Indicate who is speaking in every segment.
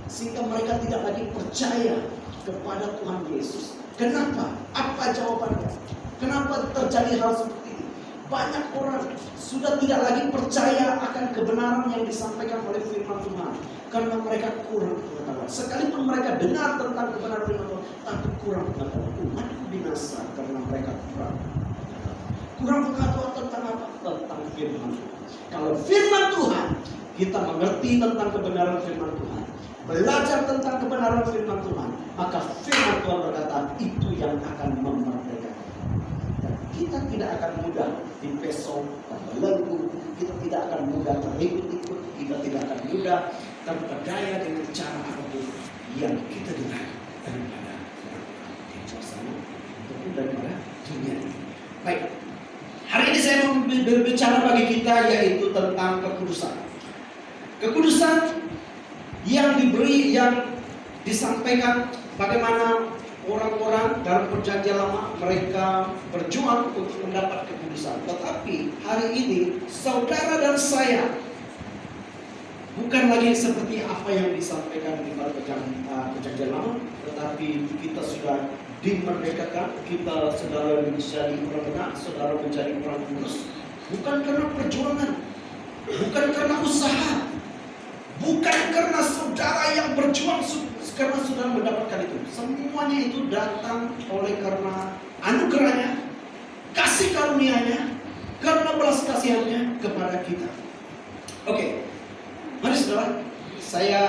Speaker 1: sehingga mereka tidak lagi percaya kepada Tuhan Yesus. Kenapa? Apa jawabannya? Kenapa terjadi hal seperti ini? Banyak orang sudah tidak lagi percaya akan kebenaran yang disampaikan oleh firman Tuhan, karena mereka kurang pengetahuan. Sekalipun mereka dengar tentang kebenaran firman Tuhan, tapi kurang pengetahuan. Umat binasa karena mereka kurang pengetahuan tentang apa? Tentang firman Tuhan. Kalau firman Tuhan, kita mengerti tentang kebenaran firman Tuhan, belajar tentang kebenaran firman Tuhan, maka firman Tuhan berkata itu yang akan memerdekakan. Dan kita tidak akan mudah dipesong, terbelenggu, kita tidak akan mudah terikut-ikut, kita tidak akan mudah terpedaya dengan cara apapun yang kita dengar daripada suasana ataupun daripada dunia. Baik, hari ini saya mau berbicara bagi kita yaitu tentang kekudusan. Kekudusan yang diberi, yang disampaikan bagaimana orang-orang dalam perjanjian lama mereka berjuang untuk mendapat kekudusan. Tetapi hari ini saudara dan saya bukan lagi seperti apa yang disampaikan di perjanjian lama, tetapi kita sudah dimerdekakan, kita saudara menjadi orang benar, saudara menjadi orang kudus, bukan karena perjuangan, bukan karena usaha, bukan karena saudara yang berjuang karena sudah mendapatkan itu. Semuanya itu datang oleh karena anugerahnya, kasih karunia-Nya, karena belas kasihannya kepada kita. Oke, mari saudara, saya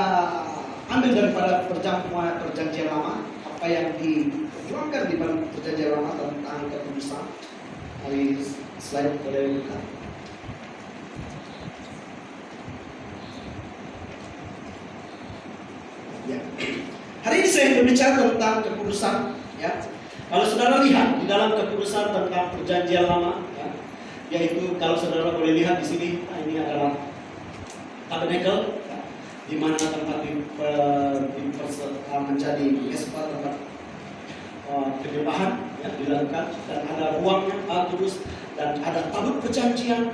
Speaker 1: ambil daripada perjanjian lama apa yang diperjuangkan di dalam perjanjian lama tentang kekudusan. Mari slide boleh buka. Ya. Hari ini saya berbicara tentang kekudusan, ya. Kalau saudara lihat di dalam kekudusan tentang perjanjian lama, ya, yaitu kalau saudara boleh lihat di sini, ini adalah tabernakel, ya, di mana tempat menjadi mesbah, tempat penyembahan, ya, dilakukan, dan ada ruangnya kudus, dan ada tabut perjanjian,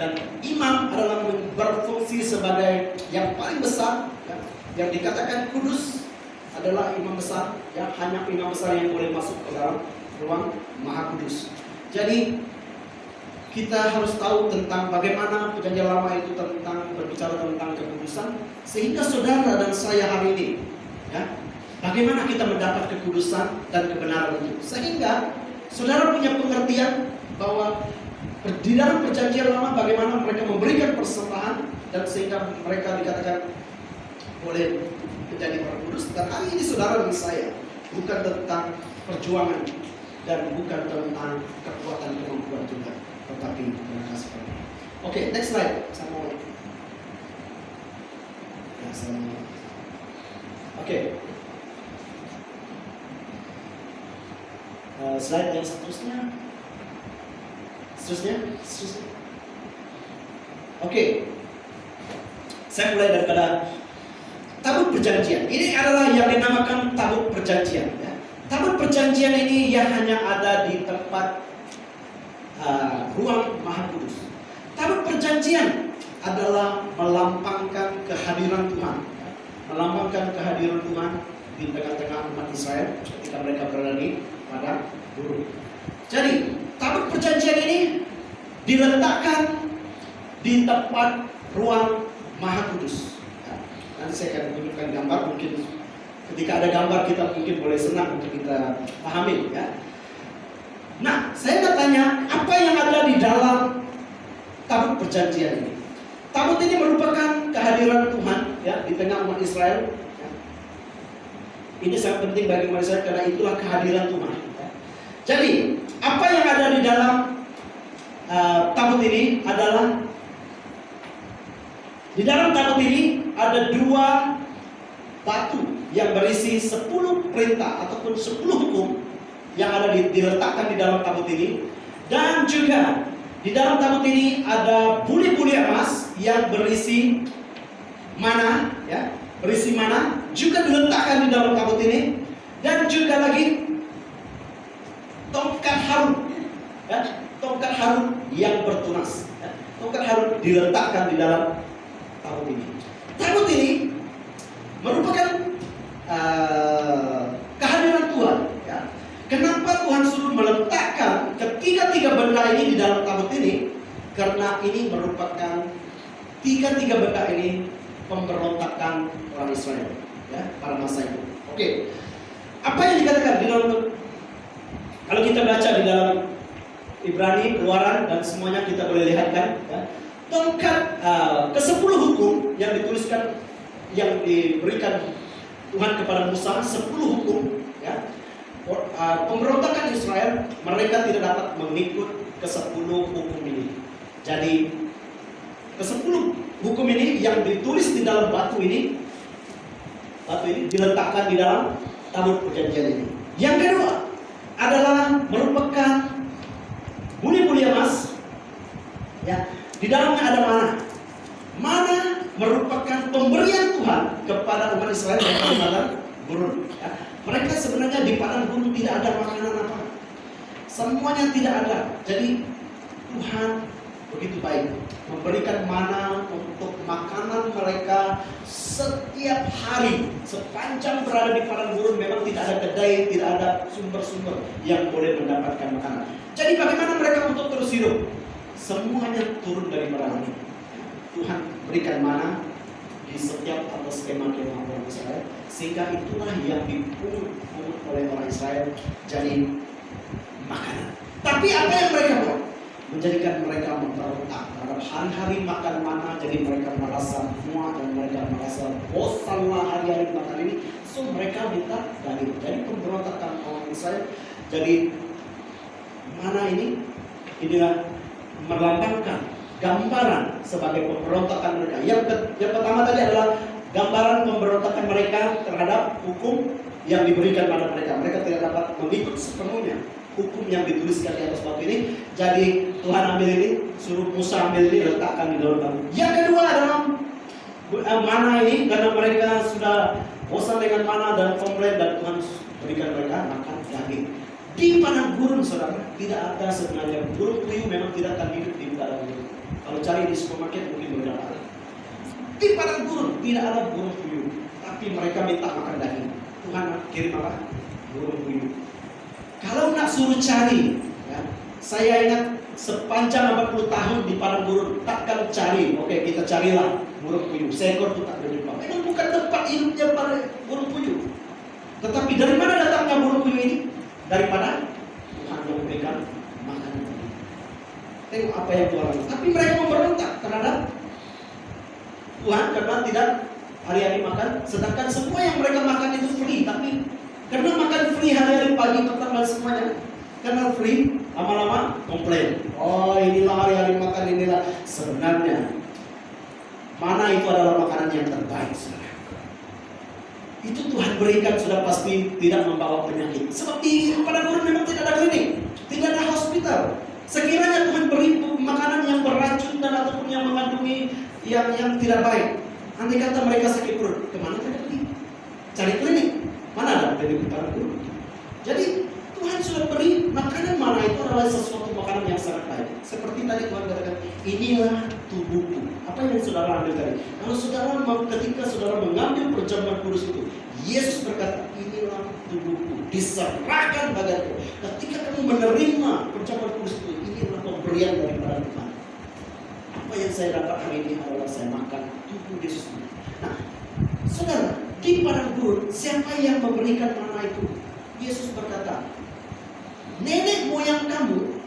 Speaker 1: dan imam adalah berfungsi sebagai yang paling besar, ya. Yang dikatakan kudus adalah imam besar, ya, hanya imam besar yang boleh masuk ke dalam ruang maha kudus. Jadi kita harus tahu tentang bagaimana perjanjian lama itu tentang berbicara tentang kekudusan, sehingga saudara dan saya hari ini, ya, bagaimana kita mendapat kekudusan dan kebenaran itu, sehingga saudara punya pengertian bahwa di dalam perjanjian lama bagaimana mereka memberikan persembahan, dan sehingga mereka dikatakan boleh menjadi orang kudus. Dan hari ini saudara dan saya bukan tentang perjuangan dan bukan tentang kekuatan kemampuan Tuhan, tetapi terima kasih kepada Tuhan. Oke, next slide. Oke. Slide yang seterusnya. Oke. Saya mulai daripada tabut perjanjian. Ini adalah yang dinamakan tabut perjanjian, ya. Tabut perjanjian ini yang hanya ada di tempat ruang maha kudus. Tabut perjanjian adalah melambangkan kehadiran Tuhan, ya. Melambangkan kehadiran Tuhan di tengah-tengah umat Israel ketika mereka berada di padang gurun. Jadi tabut perjanjian ini diletakkan di tempat ruang maha kudus. Nanti saya akan tunjukkan gambar, mungkin ketika ada gambar kita mungkin boleh senang untuk kita pahami, ya. Nah, saya bertanya, apa yang ada di dalam tabut perjanjian ini? Tabut ini merupakan kehadiran Tuhan, ya, di tengah umat Israel, ya. Ini sangat penting bagi umat Israel karena itulah kehadiran Tuhan, ya. Jadi, apa yang ada di dalam tabut ini adalah, di dalam tabut ini ada 2 batu yang berisi 10 perintah ataupun 10 hukum yang ada diletakkan di dalam tabut ini. Dan juga di dalam tabut ini ada buli-buli emas yang berisi mana, ya, berisi mana juga diletakkan di dalam tabut ini. Dan juga lagi tongkat Harun, ya, tongkat Harun yang bertunas, ya. Tongkat Harun diletakkan di dalam tabut ini. Tabut ini merupakan kehadiran Tuhan. Ya. Kenapa Tuhan suruh meletakkan ketiga-tiga benda ini di dalam tabut ini? Karena ini merupakan tiga-tiga benda ini pemberontakan orang Israel, ya, pada masa itu. Oke, apa yang dikatakan di dalam, kalau kita baca di dalam Ibrani, Keluaran, dan semuanya kita boleh lihat kan, ya, tongkat ke-10 hukum yang dituliskan, yang diberikan Tuhan kepada Musa, 10 hukum, ya. Pemberontakan Israel, mereka tidak dapat mengikut ke-10 hukum ini. Jadi ke-10 hukum ini yang ditulis di dalam batu ini diletakkan di dalam tabut perjanjian ini. Yang kedua adalah merupakan buli-buli emas, ya. Di dalamnya ada mana. Mana merupakan pemberian Tuhan kepada umat Israel yang di padang gurun. Ya. Mereka sebenarnya di padang gurun tidak ada makanan apa, semuanya tidak ada. Jadi Tuhan begitu baik memberikan mana untuk makanan mereka setiap hari. Sepanjang berada di padang gurun memang tidak ada kedai, tidak ada sumber-sumber yang boleh mendapatkan makanan. Jadi bagaimana mereka untuk terus hidup? Semuanya turun dari langit. Tuhan berikan mana di setiap atas kemah-kemah orang Israel, sehingga itulah yang dipungut oleh orang Israel jadi makanan. Tapi apa yang mereka buat? Menjadikan mereka memberontak terhadap hari-hari makan mana. Jadi mereka merasa muak dan mereka merasa bosanlah hari-hari makan ini. So mereka minta daging. Jadi pemberontakan orang Israel. Jadi mana ini? Inilah melambangkan gambaran sebagai pemberontakan mereka. Yang pertama tadi adalah gambaran pemberontakan mereka terhadap hukum yang diberikan pada mereka. Mereka tidak dapat mengikut sepenuhnya hukum yang dituliskan di atas batu ini. Jadi Tuhan ambil ini, suruh Musa ambil ini, letakkan di dalam batu. Yang kedua adalah mana ini, karena mereka sudah bosan dengan mana dan komplain, dan Tuhan berikan mereka makan daging. Di padang gurun, saudara, tidak ada sebenarnya burung puyuh. Memang tidak akan hidup di padang gurun. Kalau cari di supermarket mungkin boleh dapat. Di padang gurun tidak ada burung puyuh, tapi mereka minta makan daging. Tuhan kirim apa? Burung puyuh. Kalau nak suruh cari, ya, saya ingat sepanjang 40 tahun di padang gurun, takkan cari. Oke, kita carilah burung puyuh. Seekor itu tak berjumpa. Memang bukan tempat hidupnya para burung puyuh. Tetapi dari mana datangnya burung puyuh ini? Daripada Tuhan yang memberikan makanan tadi. Tengok apa yang Tuhan lakukan. Tapi mereka memberontak terhadap Tuhan karena tidak hari-hari makan. Sedangkan semua yang mereka makan itu free. Tapi karena makan free hari-hari pagi, petang dan semuanya, karena free, lama-lama komplain. Oh, inilah hari-hari makan, inilah. Sebenarnya mana itu adalah makanan yang terbaik, saudara. Itu Tuhan berikan sudah pasti tidak membawa penyakit. Sebab di padang gurun memang tidak ada klinik, tidak ada hospital. Sekiranya Tuhan beri makanan yang beracun dan ataupun yang mengandungi yang tidak baik, andai kata mereka sakit perut, kemana mereka pergi? Cari klinik. Mana ada klinik di padang gurun? Jadi Tuhan sudah beri makanan mana itu adalah sesuatu makanan yang sangat baik. Seperti tadi Tuhan katakan, inilah tubuhku. Apa yang saudara ambil tadi? Kalau saudara ketika saudara mengambil perjamuan kudus itu, Yesus berkata, inilah tubuhku, diserahkan bagianku. Ketika kamu menerima perjamuan kudus itu, inilah pemberian daripada Tuhan. Apa yang saya dapat hari ini adalah saya makan tubuh Yesus. Nah, saudara, di padang gurun, siapa yang memberikan mana itu? Yesus berkata, nenek moyang kamu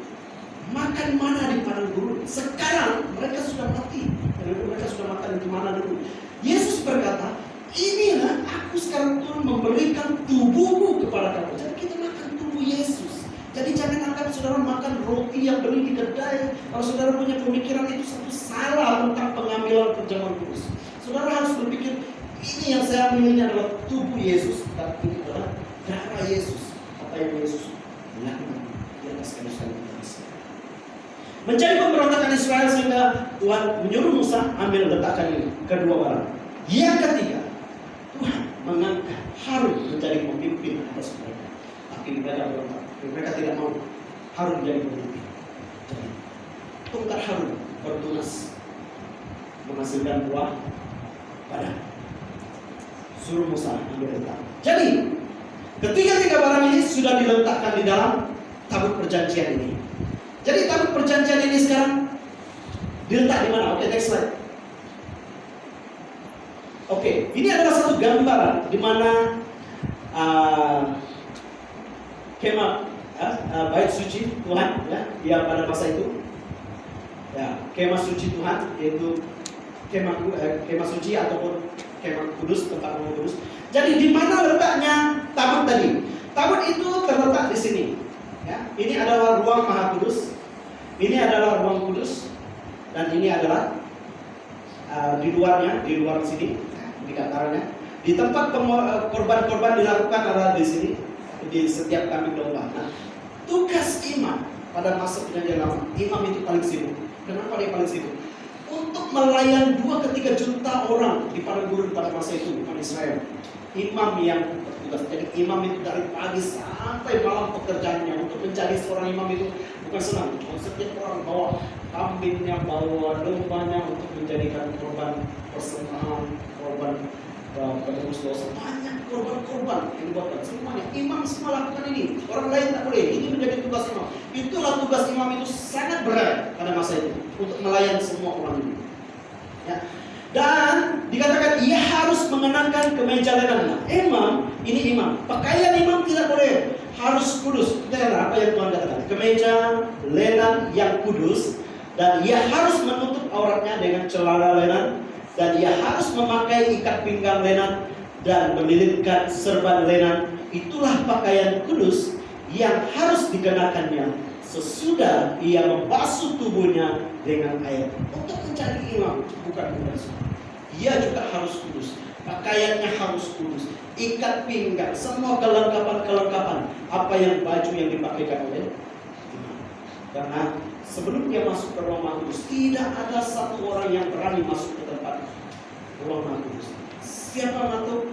Speaker 1: makan mana di padang gurun. Sekarang mereka sudah mati. Mereka sudah makan itu mana dulu. Yesus berkata, inilah aku sekarang turun memberikan tubuhku kepada kamu. Jadi kita makan tubuh Yesus. Jadi jangan anggap saudara makan roti yang beli di kedai. Kalau saudara punya pemikiran itu satu salah tentang pengambilan perjamuan kudus. Saudara harus berpikir, ini yang saya ambil ini adalah tubuh Yesus, dan ini adalah darah Yesus. Apa yang Yesus lakukan di atas kayu salib. Menjadi pemberontakan Israel sehingga Tuhan menyuruh Musa ambil letakkan ini kedua barang. Yang ketiga, Tuhan mengangkat Harun menjadi pemimpin atas mereka. Tapi mereka berontak. Mereka tidak mau Harun menjadi pemimpin. Jadi tongkat Harun bertunas menghasilkan buah pada. Suruh Musa ambil letak. Jadi ketiga barang ini sudah diletakkan di dalam tabut perjanjian ini. Jadi tabut perjanjian ini sekarang diletak di mana? Oke, next slide. Oke, ini adalah satu gambaran di mana kemah bait suci Tuhan, ya, yang pada masa itu, ya, kemah suci Tuhan, yaitu kemah suci ataupun kemah kudus, tempat kudus. Jadi di mana letaknya tabut tadi? Tabut itu terletak di sini. Ya, ini adalah ruang Maha Kudus. Ini adalah ruang kudus, dan ini adalah di luarnya, di luar sini, di datarannya. Di tempat korban-korban dilakukan adalah di sini, di setiap kambing domba. Nah, tugas imam pada masa perjanjian lama, imam itu paling sibuk. Kenapa dia paling sibuk? Untuk melayani 2-3 juta orang di padang gurun pada masa itu, umat Israel. Imam yang bertugas. Jadi imam itu dari pagi sampai malam pekerjaannya. Untuk menjadi seorang imam itu bukan senang. Setiap orang bawa kambingnya, bawa dombanya untuk menjadikan korban persembahan, korban penebus dosa. Banyak korban-korban yang dibuatkan. Semuanya imam semua lakukan ini. Orang lain tak boleh. Ini menjadi tugas imam. Itulah tugas imam itu sangat berat pada masa itu untuk melayani semua orang ini. Ya. Dan dikatakan ia harus mengenakan kemeja lenan. Imam, ini imam. Pakaian imam tidak boleh, harus kudus. Kita apa yang Tuhan katakan? Kemeja lenan yang kudus, dan ia harus menutup auratnya dengan celana lenan, dan ia harus memakai ikat pinggang lenan dan melilitkan serban lenan. Itulah pakaian kudus yang harus dikenakannya sesudah ia membasuh tubuhnya dengan air. Untuk menjadi imam bukan mudah. Dia juga harus kudus. Pakaiannya harus kudus. Ikat pinggang, semua kelengkapan apa yang baju yang dipakaikan oleh imam. Karena sebelum dia masuk ke ruang Maha Kudus, tidak ada satu orang yang berani masuk ke tempat ruang Maha Kudus. Siapa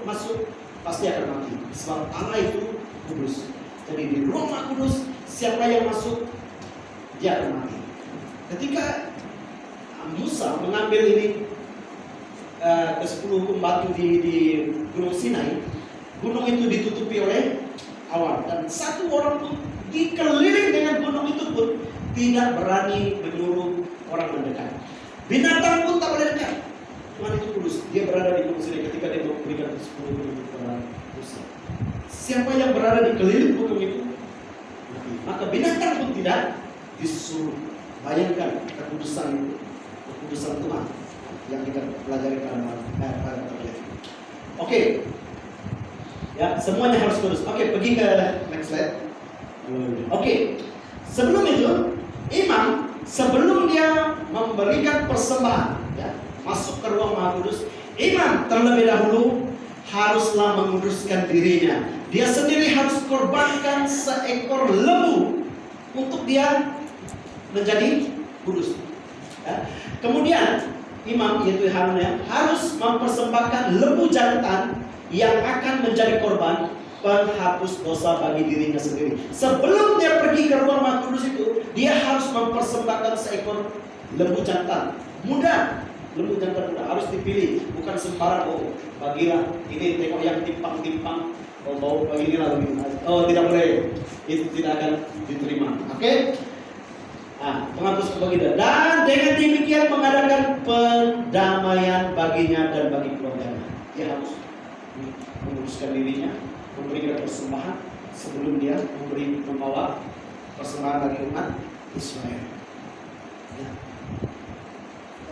Speaker 1: masuk pasti akan mati. Sebab Allah itu kudus. Jadi di ruang Maha Kudus, siapa yang masuk dia akan mati. Ketika Musa mengambil ini ke-10 hukum batu di Gunung Sinai, gunung itu ditutupi oleh awan, dan satu orang pun dikeliling dengan gunung itu pun tidak berani menyuruh orang mendekat. Binatang pun tak boleh dekat. Tuhan itu kudus. Dia berada di Gunung Sinai ketika dia memberikan 10 gunung kepada Musa. Siapa yang berada di keliling gunung itu, maka binatang pun tidak disuruh. Bayangkan kekudusan Tuhan yang kita pelajari pada terlihat. Oke, ya, semuanya harus kudus. Oke, pergi ke next slide. Oke, sebelum itu imam, sebelum dia memberikan persembahan, ya, masuk ke ruang Maha Kudus, imam terlebih dahulu haruslah menguduskan dirinya. Dia sendiri harus korbankan seekor lembu untuk dia menjadi kudus. Ya. Kemudian imam, yaitu Harun, harus mempersembahkan lembu jantan yang akan menjadi korban penghapus dosa bagi dirinya sendiri. Sebelum dia pergi ke ruang Maha Kudus itu, dia harus mempersembahkan seekor lembu jantan muda. Lembu jantan muda harus dipilih, bukan sembarang. Oh, bagilah ini, tengok yang timpang-timpang, oh bau inilah lebih. Oh, tidak boleh, itu tidak akan diterima. Oke? Nah, penghapus bagi dia. Dan dengan demikian mengadakan pendamaian baginya dan bagi keluarganya. Dia harus menguruskan dirinya, memberikan persembahan sebelum dia membawa persembahan bagi umat Israel. Ya.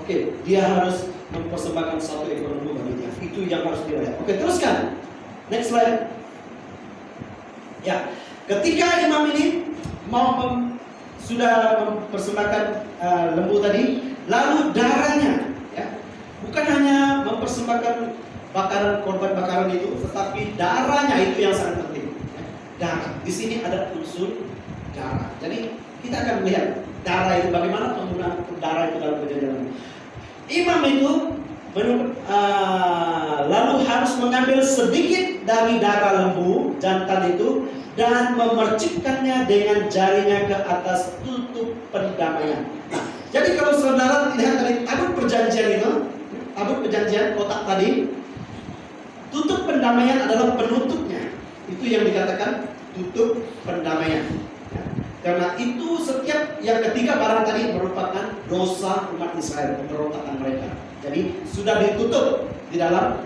Speaker 1: Oke, dia harus mempersembahkan satu ekor lembu bagi dia. Itu yang harus dia lihat. Oke, teruskan. Next slide. Ya, ketika imam ini sudah mempersembahkan lembu tadi, lalu darahnya, ya, bukan hanya mempersembahkan korban bakaran itu, tetapi darahnya itu yang sangat penting. Ya. Darah, di sini ada unsur darah. Jadi kita akan melihat darah itu, bagaimana penggunaan darah itu dalam perjanjian. Imam itu lalu harus mengambil sedikit dari darah lembu jantan itu dan memercikkannya dengan jarinya ke atas tutup pendamaian. Nah, jadi kalau saudara lihat dari tabut perjanjian itu, tabut perjanjian kotak tadi, tutup pendamaian adalah penutupnya. Itu yang dikatakan tutup pendamaian. Ya. Karena itu setiap yang ketiga barang tadi merupakan dosa umat Israel, pemberontakan mereka. Jadi sudah ditutup di dalam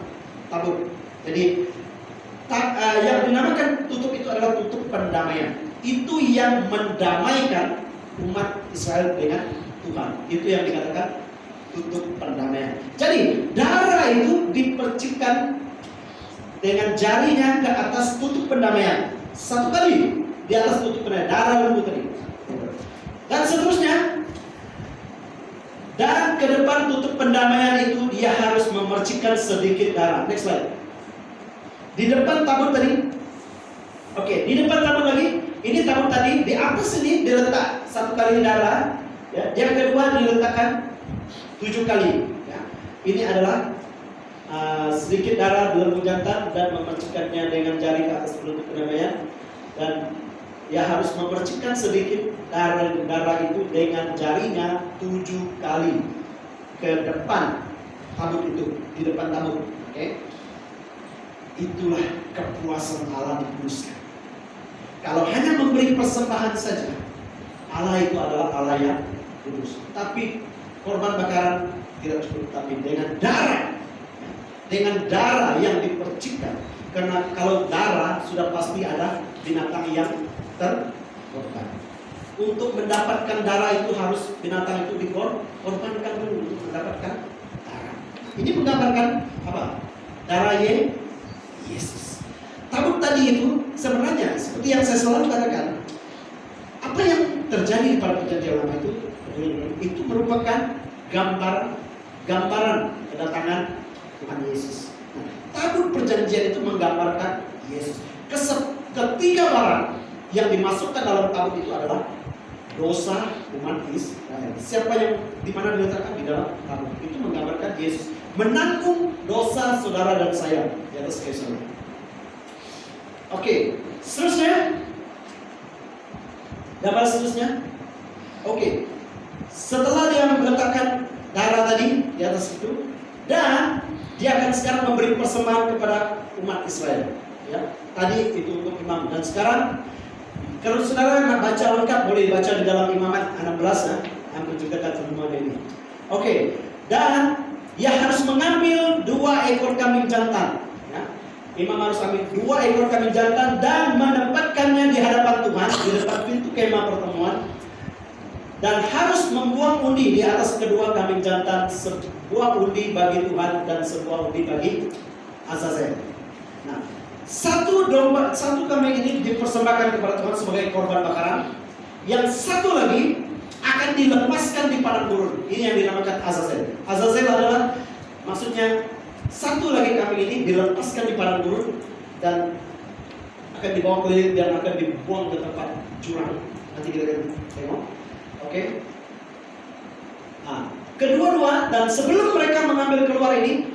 Speaker 1: tabut. Jadi yang dinamakan tutup itu adalah tutup pendamaian. Itu yang mendamaikan umat Israel dengan Tuhan. Itu yang dikatakan tutup pendamaian. Jadi darah itu dipercikkan dengan jarinya ke atas tutup pendamaian. Satu kali di atas tutup pendamaian, darah lembu tadi. Dan seterusnya. Dan ke depan tutup pendamaian itu dia harus memercikkan sedikit darah. Next slide. Di depan tabut tadi. Oke, di depan tabut lagi. Ini tabut tadi, di atas ini diletak satu kali darah. Ya. Yang kedua diletakkan 7 kali. Ya. Ini adalah sedikit darah di lembu jantan dan memercikkannya dengan jari ke atas penutup pendamaian. Dan dia harus memercikkan sedikit darah itu dengan jarinya 7 kali ke depan tabut itu, di depan tabut. Oke. Itulah kepuasan Allah dikuduskan. Kalau hanya memberi persembahan saja, Allah itu adalah Allah yang kudus. Tapi korban bakaran tidak cukup, tapi dengan darah yang dipercikkan. Karena kalau darah sudah pasti ada binatang yang terkorban. Untuk mendapatkan darah itu harus binatang itu dikorbankan dulu untuk mendapatkan darah. Ini menggambarkan apa? Darah Yesus. Tabut tadi itu sebenarnya seperti yang saya selalu katakan, apa yang terjadi pada perjanjian lama itu merupakan gambaran kedatangan Tuhan Yesus. Nah, tabut perjanjian itu menggambarkan Yesus. Ketiga barang yang dimasukkan dalam tabut itu adalah dosa umat Israel. Siapa yang dimana diletakkan di dalam tabut itu menggambarkan Yesus menanggung dosa saudara dan saya di atas kayu salib. Oke, seterusnya gambar seterusnya. Oke, setelah dia meletakkan darah tadi di atas itu, dan dia akan sekarang memberi persembahan kepada umat Israel. Ya, tadi itu untuk imam. Dan sekarang kalau saudara nak baca lengkap boleh baca di dalam Imamat 16 ya, yang menceritakan semua ini. Oke, dan dia harus mengambil 2 ekor kambing jantan. Ya. Imam harus ambil 2 ekor kambing jantan dan menempatkannya di hadapan Tuhan di depan pintu kemah pertemuan. Dan harus membuang undi di atas kedua kambing jantan, sebuah undi bagi Tuhan dan sebuah undi bagi Azazel. Nah, satu kambing ini dipersembahkan kepada Tuhan sebagai korban bakaran. Yang satu lagi akan dilepaskan di padang gurun. Ini yang dinamakan Azazel. Azazel adalah maksudnya satu lagi kambing ini dilepaskan di padang gurun dan akan dibawa keliling dan akan dibuang ke tempat jurang. Nanti kita tengok. Oke. Nah, kedua-dua dan sebelum mereka mengambil keluar ini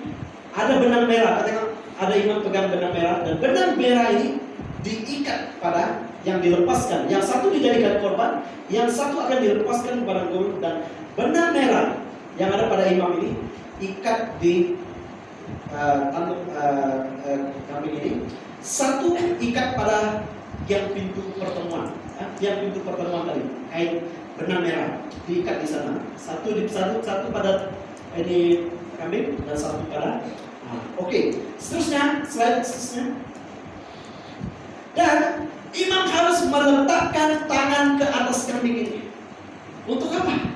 Speaker 1: ada benang merah. Katakan ada imam pegang benang merah dan benang merah ini diikat pada yang dilepaskan. Yang satu dijadikan korban, yang satu akan dilepaskan kepada guru, dan benang merah yang ada pada imam ini ikat di tanduk kambing ini. Satu ikat pada yang pintu pertemuan, yang pintu pertemuan tadi, kain benang merah diikat di sana. Satu pada ini kambing dan satu pada. Oke. Seterusnya, slide seterusnya. Dan imam harus meletakkan tangan ke atas kambing ini. Untuk apa?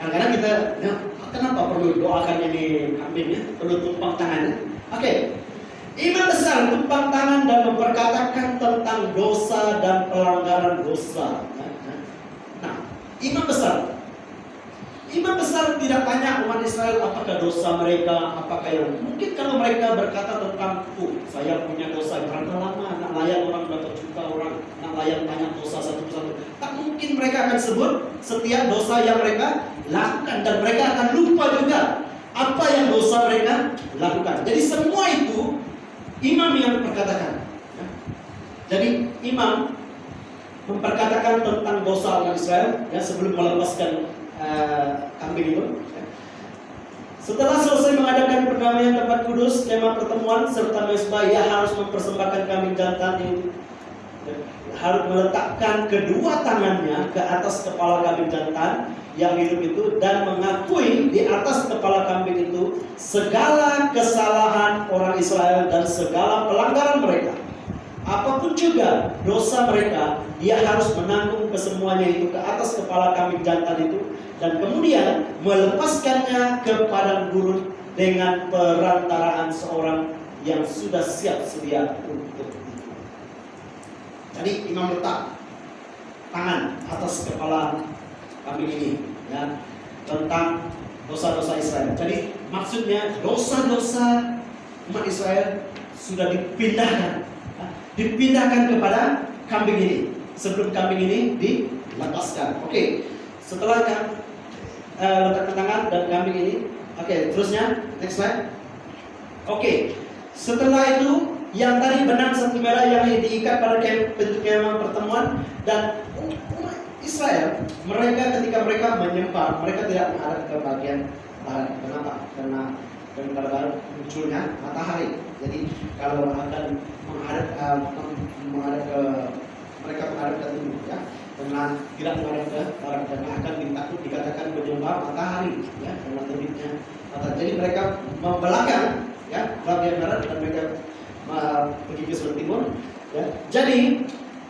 Speaker 1: Kadang-kadang kita, ya, kenapa perlu doakan ini kambingnya? Perlu tumpang tangannya. Oke. Imam besar tumpang tangan dan memperkatakan tentang dosa dan pelanggaran dosa. Nah, imam besar tidak tanya umat Israel apakah dosa mereka, apakah yang mungkin kalau mereka berkata tentang saya punya dosa berapa lama, nak layan orang berapa juta orang, nak layan tanya dosa satu persatu. Tak mungkin mereka akan sebut setiap dosa yang mereka lakukan, dan mereka akan lupa juga apa yang dosa mereka lakukan. Jadi semua itu imam yang memperkatakan. Jadi imam memperkatakan tentang dosa umat Israel ya, sebelum melepaskan kambing itu.
Speaker 2: Setelah selesai mengadakan perdamaian tempat kudus, kemah pertemuan serta mezbah, ia harus mempersembahkan kambing jantan itu. Harus meletakkan kedua tangannya ke atas kepala kambing jantan yang hidup itu dan mengakui di atas kepala kambing itu segala kesalahan orang Israel dan segala pelanggaran mereka. Apapun juga dosa mereka, dia harus menanggung kesemuanya itu ke atas kepala kambing jantan itu dan kemudian melepaskannya ke padang gurun dengan perantaraan seorang yang sudah siap sedia untuk itu. Jadi imam letak tangan atas kepala kambing ini, ya, tentang dosa-dosa Israel. Jadi maksudnya dosa-dosa umat Israel sudah dipindahkan kepada kambing ini sebelum kambing ini dilepaskan. Oke, setelah letakkan tangan dan kambing ini, oke, terusnya next slide. Oke, setelah itu yang tadi benang satu merah yang diikat pada bentuk kemah pertemuan dan umat Israel, mereka ketika mereka menyembah, mereka tidak menghadap ke bagian barat. Kenapa? Karena pada barat munculnya matahari. Jadi kalau akan menghadap ke mereka menghadap ke timur, ya, karena tidak menghadap ke barat, karena akan dikatakan menyembah matahari, ya, karena terbitnya matahari. Jadi mereka membelakang, ya, bagian barat dan mereka pergi ke sebelah timur, ya. Jadi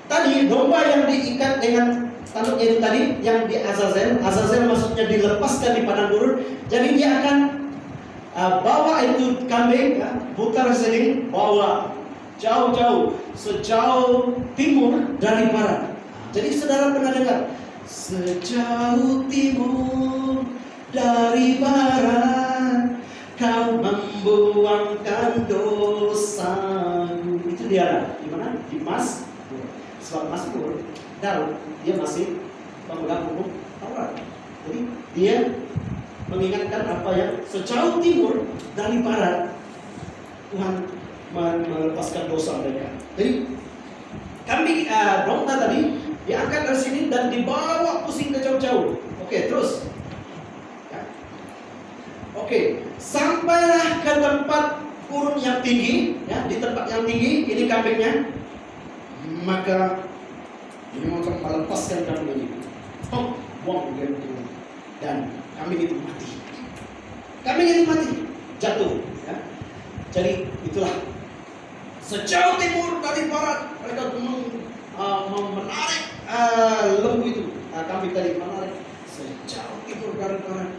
Speaker 2: tadi domba yang diikat dengan tanduknya itu tadi yang di Azazel maksudnya dilepaskan di padang gurun. Jadi dia akan bawa itu kambing, ya, putar sini, bawa jauh-jauh sejauh timur dari barat. Jadi saudara pernah dengar sejauh timur dari barat kau membuangkan dosaku. Itu dia di mana? Di Mazmur. Sebab Mazmur Daud dia masih pemegang hukum Taurat. Jadi dia mengingatkan apa yang sejauh timur dari barat Tuhan melepaskan dosa mereka. Jadi kami domba tadi diangkat dari sini dan dibawa pusing ke jauh-jauh. Oke, terus. Oke, sampailah ke tempat gurun yang tinggi, ya, di tempat yang tinggi ini kambingnya. Maka ini untuk melepaskan kambing ini, buang dia dan kambing itu mati. Kambing itu mati, jatuh. Ya. Jadi itulah sejauh timur dari barat mereka menarik lembu itu, kambing tadi menarik sejauh timur dari barat.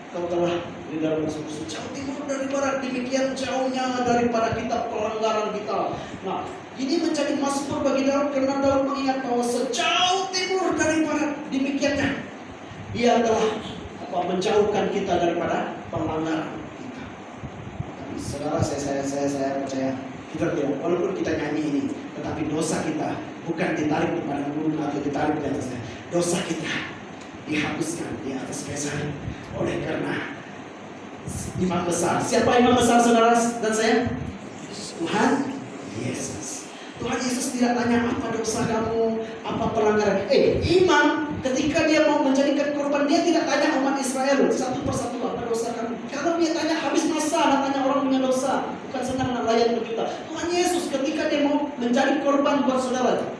Speaker 2: Kau telah di dalam Mazmur sejauh timur dari barat, demikian jauhnya daripada kita pelanggaran kita. Nah, ini menjadi Mazmur bagi Daud karena Daud mengingat bahwa sejauh timur dari barat, demikiannya Dia telah menjauhkan kita daripada pelanggaran kita. Tapi saudara, saya percaya kita tidak, walaupun kita nyanyi ini, tetapi dosa kita bukan ditarik di padang gurun atau ditarik di atasnya. Dosa kita dihapuskan di atas kaisar oleh karena imam besar. Siapa imam besar saudara dan saya? Tuhan Yesus. Tuhan Yesus tidak tanya apa dosa kamu, apa pelanggaran. Imam ketika dia mau menjadikan korban, dia tidak tanya umat Israel satu persatu apa dosa kamu. Kalau dia tanya habis masa, tanya orang punya dosa, bukan senang nak layan berjuta. Tuhan Yesus ketika dia mau menjadi korban buat saudara,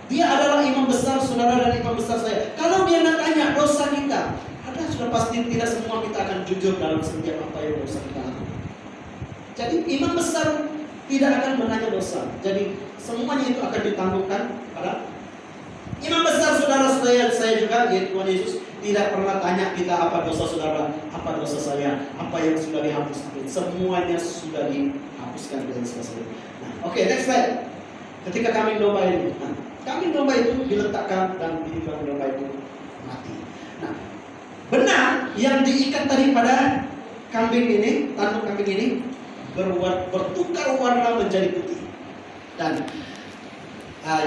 Speaker 2: dia adalah imam besar saudara dan imam besar saya. Kalau dia nak tanya dosa kita, ada sudah pasti tidak semua kita akan jujur dalam setiap apa yang dosa kita lakukan. Jadi imam besar tidak akan menanya dosa. Jadi semuanya itu akan ditanggungkan pada imam besar saudara-saudara. Saya juga, yaitu Tuhan Yesus, tidak pernah tanya kita apa dosa saudara, apa dosa saya, apa yang sudah dihapuskan. Semuanya sudah dihapuskan dan selesai. Nah, oke, next slide. Ketika kambing domba ini, kambing domba itu diletakkan dan kambing domba itu mati. Nah, benang yang diikat tadi pada kambing ini, tanduk kambing ini bertukar warna menjadi putih. Dan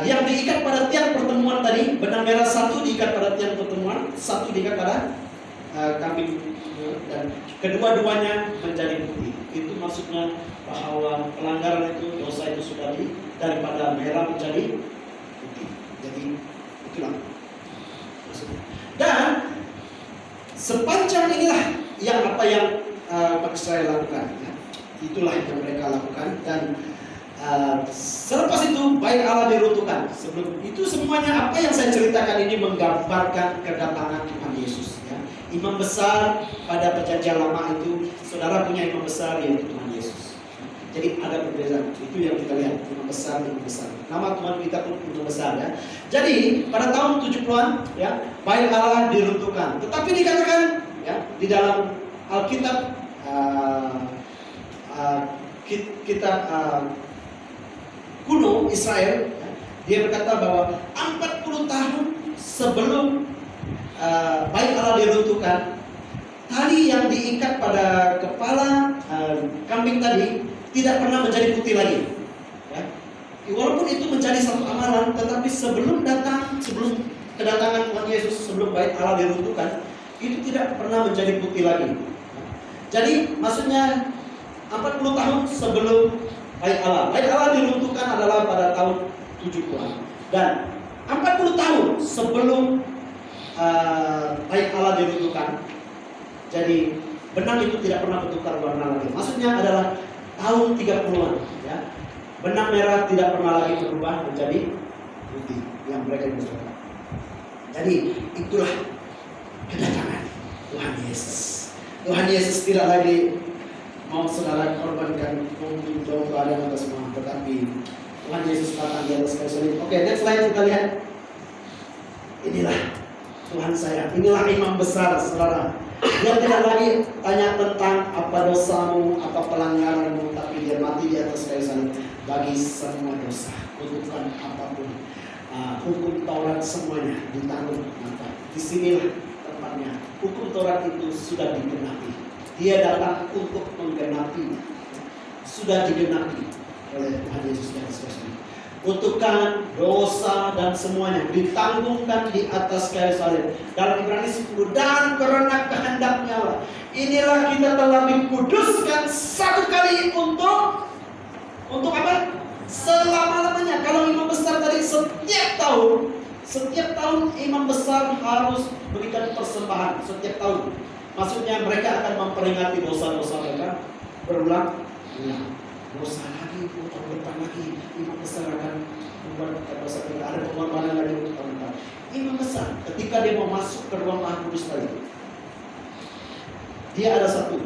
Speaker 2: yang diikat pada tiang pertemuan tadi, benang merah satu diikat pada tiang pertemuan, satu diikat pada kambing, dan kedua-duanya menjadi putih. Itu maksudnya bahwa pelanggaran itu, dosa itu sudah daripada merah menjadi putih. Jadi itulah maksudnya. Dan sepanjang inilah yang umat Israel lakukan. Ya. Itulah yang mereka lakukan, dan selepas itu bait Allah diruntuhkan. Sebelum itu semuanya apa yang saya ceritakan ini menggambarkan kedatangan Tuhan Yesus. Ya. Imam besar pada perjanjian lama itu, saudara punya imam besar yaitu Tuhan Yesus. Jadi ada perbedaan. Itu yang kita lihat, imam besar. Nama Tuhan kita pun imam besar ya. Jadi pada tahun 70-an ya, bait Allah diruntuhkan. Tetapi dikatakan ya di dalam Alkitab kitab kuno Israel, ya, dia berkata bahwa 40 tahun sebelum bait Allah diruntuhkan, tali yang diikat pada kepala kambing tadi tidak pernah menjadi putih lagi. Ya. Walaupun itu menjadi satu amalan, tetapi sebelum kedatangan Tuhan Yesus, sebelum bait Allah diruntuhkan, itu tidak pernah menjadi putih lagi. Jadi maksudnya 40 tahun sebelum bait Allah diruntuhkan adalah pada tahun 70-an, dan 40 tahun sebelum bait Allah diruntuhkan, jadi benang itu tidak pernah bertukar warna lagi. Maksudnya adalah tahun 30-an ya. Benang merah tidak pernah lagi berubah menjadi putih yang mereka butuhkan. Jadi itulah kedatangan Tuhan Yesus. Tuhan Yesus tidak lagi mau saudara korbankan mungkin domba dan apa semua, tetapi Tuhan Yesus datang di atas kayu salib. Oke, next slide kita lihat. Inilah Tuhan saya, inilah imam besar saudara. Dia tidak lagi tanya tentang apa dosamu, apa pelanggaranmu, tapi dia mati di atas kayu salib bagi semua dosa, kutukan apapun, hukum Taurat semuanya ditanggung. Maka disinilah tempatnya. Hukum Taurat itu sudah digenapi. Dia datang untuk menggenapi, sudah digenapi oleh Tuhan Yesus di atas kayu salib. Kutukan, dosa dan semuanya ditanggungkan di atas kayu salib. Dalam Ibrani 10, dan karena kehendaknya Allah, inilah kita telah dikuduskan satu kali untuk apa? Selama-lamanya. Kalau imam besar tadi setiap tahun imam besar harus berikan persembahan setiap tahun. Maksudnya mereka akan memperingati dosa-dosa mereka berulang. Dosa lagi, tahun depan lagi imam besar akan membuat dosa kita, ada pengorbanan lagi untuk tahun depan. Imam besar ketika dia mau masuk ke ruang Maha Kudus tadi, dia ada satu.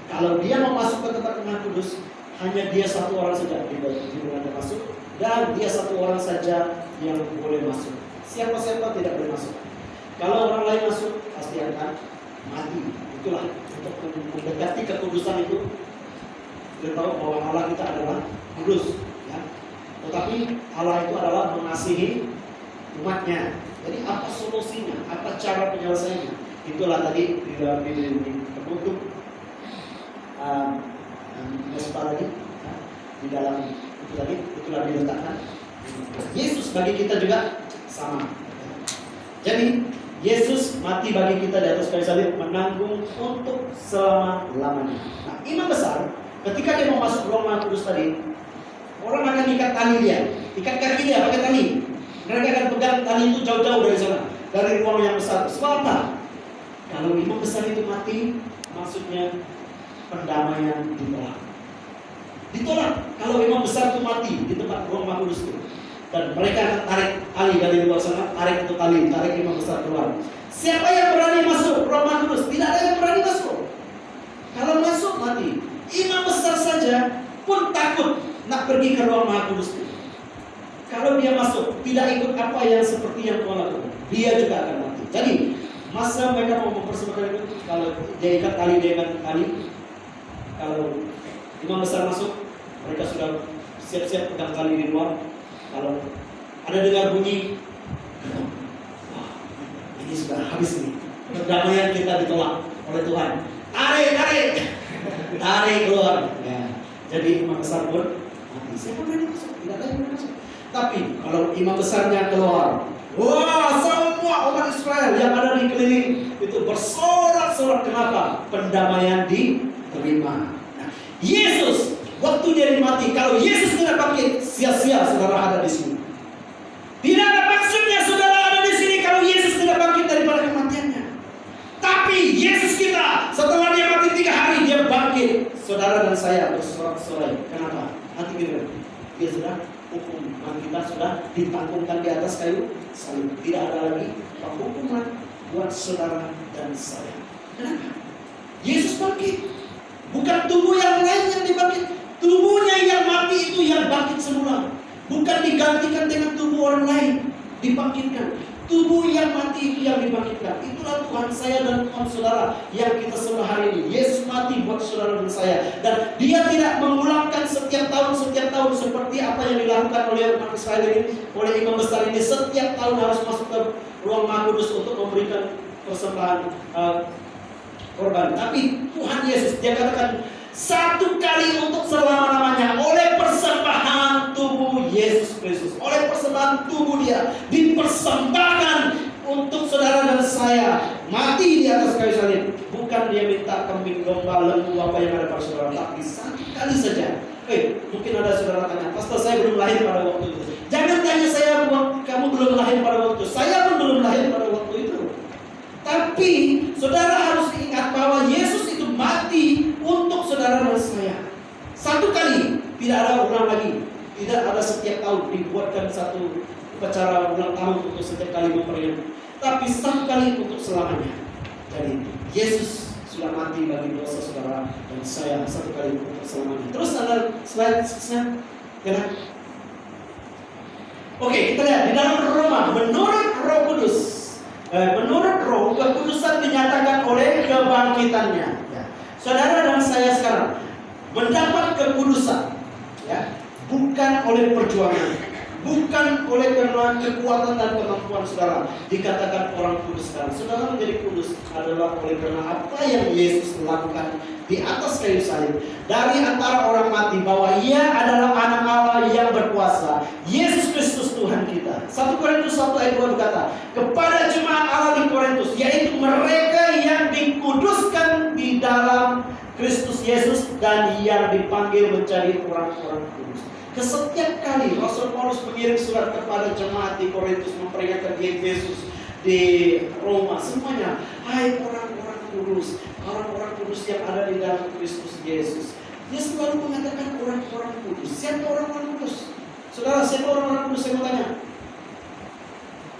Speaker 2: Kalau dia mau masuk ke tempat Maha Kudus, hanya dia satu orang saja di mana dia masuk, dan dia satu orang saja yang boleh masuk. Siapa-siapa tidak boleh masuk. Kalau orang lain masuk, pasti akan mati. Itulah untuk mendekati kekudusan itu. Kita tahu bahwa Allah kita adalah kudus, ya. Tetapi Allah itu adalah mengasihi umatnya. Jadi apa solusinya? Apa cara penyelesaiannya? Itulah tadi di penutup mesbah tadi, ya. Di dalam itu tadi itulah diletakkan. Yesus bagi kita juga sama. Jadi Yesus mati bagi kita di atas kayu salib, menanggung untuk selama-lamanya. Nah, imam besar ketika dia mau masuk ruang Maha Kudus tadi, orang akan ikat tali dia, ikat kaki dia pakai tali. Mereka akan pegang tali itu jauh-jauh dari sana, dari ruang yang besar. Sebab apa? Kalau imam besar itu mati, maksudnya pendamaian ditolak. Ditolak. Kalau imam besar itu mati di tempat ruang Maha Kudus itu, dan mereka akan tarik tali dari luar sana, tarik itu tali, tarik imam besar keluar. Siapa yang berani masuk ruang Maha Kudus? Tidak ada yang berani masuk. Kalau masuk mati. Imam besar saja pun takut nak pergi ke ruang Maha Kudus. Kalau dia masuk tidak ikut apa yang seperti yang Tuhan lakukan, dia juga akan mati. Jadi masa mereka mau mempersembahkan itu, kalau dia ikat tali, kalau imam besar masuk, mereka sudah siap-siap pegang tali di luar. Kalau ada dengar bunyi, wah, ini sudah habis nih, perdamaian kita ditolak oleh Tuhan. Tarik keluar. Ya. Jadi imam besar pun mati. Siapa berani masuk? Tidak ada yang berani masuk. Tapi kalau imam besarnya keluar, wah, semua umat Israel yang ada di keliling itu bersorak-sorak. Kenapa? Pendamaian diterima. Nah, Yesus waktu dia mati, kalau Yesus tidak bangkit, sia-sia saudara ada di sini. Tidak ada maksudnya saudara ada di sini kalau Yesus tidak bangkit daripada kematiannya. Tapi Yesus kita setelah dia mati 3 hari, dia dia sudah hukuman kita sudah ditanggungkan di atas kayu salib. Tidak ada lagi penghukuman buat saudara dan saya. Kenapa? Yesus bangkit. Bukan tubuh yang lain yang dibangkit. Tubuhnya yang mati itu yang bangkit semula. Bukan digantikan dengan tubuh orang lain. Dibangkitkan. Tubuh yang mati itu yang dibangkitkan. Itulah Tuhan saya dan Tuhan saudara yang kita sembah hari ini. Yesus mati buat saudara dan saya. Dan dia tidak mengulangkan setiap tahun seperti apa yang dilakukan oleh umat Israel ini, oleh imam besar ini. Setiap tahun harus masuk ke ruang Maha Kudus untuk memberikan persembahan korban. Tapi Tuhan Yesus, dia katakan satu kali untuk selama-lamanya, oleh persembahan tubuh Yesus Kristus, oleh persembahan tubuh dia dipersembahkan untuk saudara dan saya mati di atas kayu salib. Bukan dia minta kambing, domba, lembu, apa yang ada pada saudara, tapi satu kali saja. Mungkin ada saudara tanya, pastor saya belum lahir pada waktu itu. Jangan tanya saya, kamu belum lahir pada waktu itu. Saya pun belum lahir pada waktu itu. Tapi saudara harus ingat bahwa Yesus itu mati untuk saudara dan saya. Satu kali, tidak ada ulang lagi. Tidak ada setiap tahun dibuatkan satu upacara ulang tahun untuk setiap kali memperingati. Tapi satu kali untuk selamanya. Jadi Yesus sudah mati bagi dosa saudara dan saya satu kali untuk selamanya. Terus ada slide. Oke, kita lihat di dalam Roma. Menurut Roh Kudus, menurut Roh, kekudusan dinyatakan oleh kebangkitannya. Ya. Saudara dan saya sekarang mendapat kekudusan, ya, bukan oleh perjuangan, bukan oleh karena kekuatan dan kemampuan saudara. Dikatakan orang kudus sekarang. Saudara menjadi kudus adalah oleh karena apa yang Yesus lakukan di atas kayu salib. Dari antara orang mati bahwa ia adalah anak Allah yang berkuasa. Yesus Kristus Tuhan kita. 1 Korintus 1 ayat 2 berkata, kepada jemaat Allah di Korintus, yaitu mereka yang dikuduskan di dalam Kristus Yesus dan yang dipanggil menjadi orang-orang kudus. Setiap kali Rasul Paulus mengirim surat kepada jemaat di Korintus, memperingatkan di Efesus, di Roma, semuanya, hai orang-orang kudus, orang-orang kudus yang ada di dalam Kristus Yesus. Dia selalu mengatakan orang-orang kudus. Siapa orang-orang kudus? Saudara, siapa orang-orang kudus? Saya mau tanya.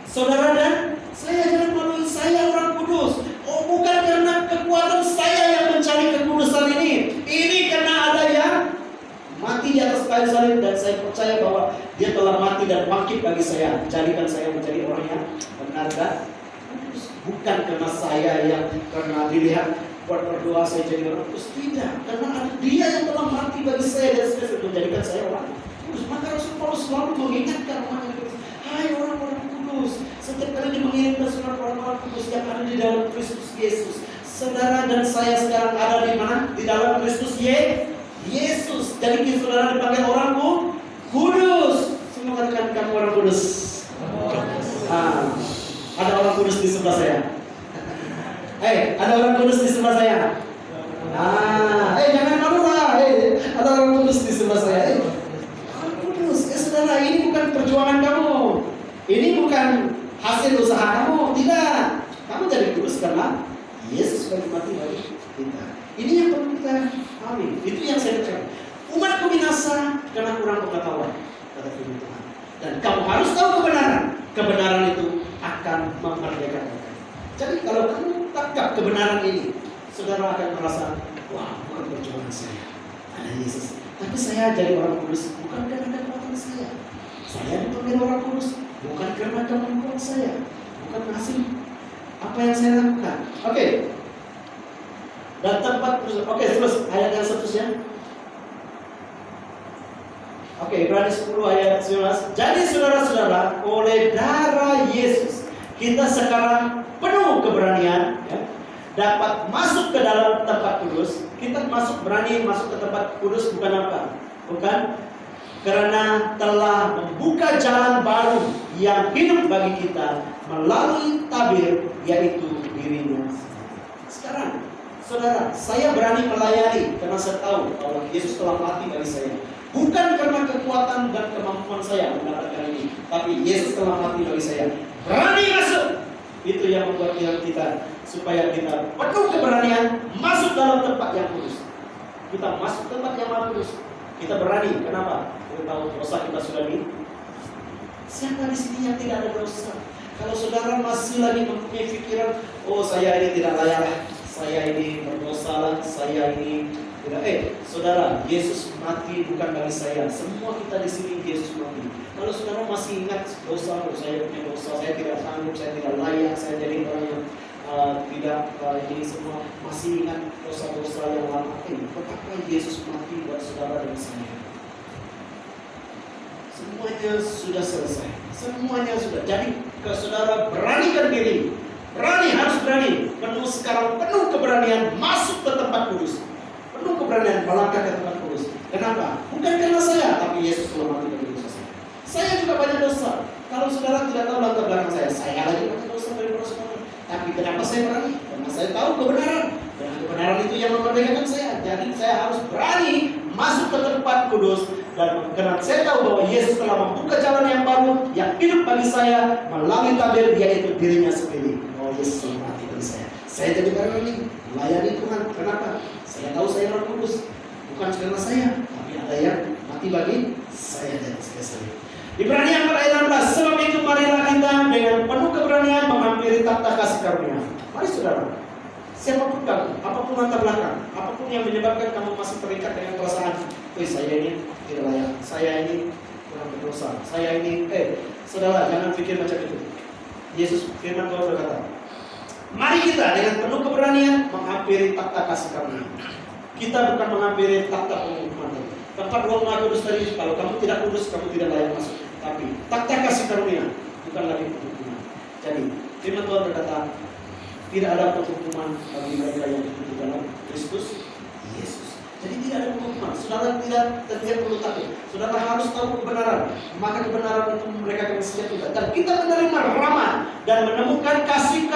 Speaker 2: Saudara dan saya, jangan malu, saya orang kudus. Oh, bukan karena kekuatan saya yang mencari kekudusan ini. Ini karena ada yang mati di atas kayu salib dan saya percaya bahwa dia telah mati dan bangkit bagi saya, jadikan saya menjadi orang yang benar dan kudus. Bukan karena saya yang karena dilihat buat berdoa saya jadi orang kudus, tidak. Karena ada dia yang telah mati bagi saya dan saya menjadikan saya orang kudus. Maka Rasul Paulus selalu mengingatkan orang kudus, hai orang-orang kudus. Setiap kali dia mengirimkan surat orang-orang kudus yang ada di dalam Kristus Yesus. Saudara dan saya sekarang ada di mana? Di dalam Kristus Yesus. Jadi saudara dipanggil orang kudus. Semua katakan kamu orang kudus. Ada orang kudus di sebelah saya. Ada orang kudus di sebelah saya. Jangan malu lah. Ada orang kudus di sebelah saya. Orang kudus. Saudara, ini bukan perjuangan kamu. Ini bukan hasil usaha kamu. Tidak. Kamu jadi kudus karena Yesus sudah mati bagi kita. Ini yang perlu kita pahami. Itu yang saya percaya. Umatku binasa karena kurang pengetahuan, kata firman Tuhan. Dan kamu harus tahu kebenaran. Kebenaran itu akan memerdekakan. Jadi kalau kamu tangkap kebenaran ini, saudara akan merasa, wah, bukan perjuangan saya, ada Yesus. Tapi saya jadi orang kudus bukan karena kekuatan saya. Saya dipanggil orang kudus bukan karena kemampuan saya, bukan hasil apa yang saya lakukan. Oke. Dan tempat, terus ayat yang seterusnya. Ibrani 10 ayat 19. Jadi saudara-saudara, oleh darah Yesus kita sekarang penuh keberanian, ya, dapat masuk ke dalam tempat kudus. Kita berani masuk ke tempat kudus bukan apa? Bukan karena telah membuka jalan baru yang hidup bagi kita melalui tabir, yaitu dirinya. Sekarang saudara, saya berani melayani karena saya tahu bahwa Yesus telah mati bagi saya. Bukan karena kekuatan dan kemampuan saya mendapatkan ini, tapi Yesus telah mati bagi saya. Berani masuk. Itu yang membuat kita supaya kita penuh keberanian masuk dalam tempat yang kudus. Kita masuk tempat yang kudus Kita berani. Kenapa? Kita tahu dosa kita sudah di. Siapa di sini yang tidak ada dosa? Kalau saudara masih lagi mempunyai pikiran, oh saya ini tidak layak lah, saya ini berdosa lah, saya ini tidak. Saudara, Yesus mati bukan bagi saya. Semua kita di sini Yesus mati. Kalau saudara masih ingat dosa, saya punya dosa, saya tidak sanggup, saya tidak layak, saya jadi orang yang tidak ini semua, masih ingat dosa-dosa yang lama ini. Betapa Yesus mati buat saudara dan saya. Semuanya sudah selesai. Semuanya sudah. Jadi ke saudara beranikan diri. Berani, harus berani. Sekarang penuh keberanian masuk ke tempat kudus. Penuh keberanian melangkah ke tempat kudus. Kenapa? Bukan karena saya, tapi Yesus telah mati bagi dosa saya. Saya juga banyak dosa. Kalau saudara tidak tahu latar belakang saya lagi banyak dosa dari saudara. Tapi kenapa saya berani? Karena saya tahu kebenaran. Dan kebenaran itu yang memerdekakan saya. Jadi saya harus berani masuk ke tempat kudus. Dan karena saya tahu bahwa Yesus telah membuka jalan yang baru, yang hidup bagi saya melalui tabel, yaitu dirinya sendiri. Oh, Yesus telah mati bagi saya. Saya jadi berani melayani Tuhan. Kenapa? Saya tahu saya orang kudus. Bukan karena saya, tapi ada yang mati bagi saya dan saya sendiri. Ibrani 4 ayat 16. Sebab itu marilah kita dengan penuh keberanian menghampiri takhta kasih karunia. Mari saudara, siapapun kamu, apapun latar belakang, apapun yang menyebabkan kamu masih terikat dengan perasaan, saya ini tidak layak, saya ini kurang berdosa, saya ini, saudara jangan pikir macam itu. Yesus firman Tuhan berkata, mari kita dengan penuh keberanian menghampiri takhta kasih karunia. Kita bukan menghampiri takhta penghukuman. Tempat ruang maha kudus tadi, kalau kamu tidak kudus, kamu tidak layak masuk. Tapi takhta kasih karunia bukan lagi penghukuman. Jadi firman Tuhan berkata, tidak ada penghukuman bagi mereka yang hidup di dalam Kristus Yesus. Jadi tidak ada penghukuman. Saudara tidak perlu takut. Saudara harus tahu kebenaran. Maka kebenaran itu mereka akan setia kita. Dan kita menerima rahmat dan menemukan kasih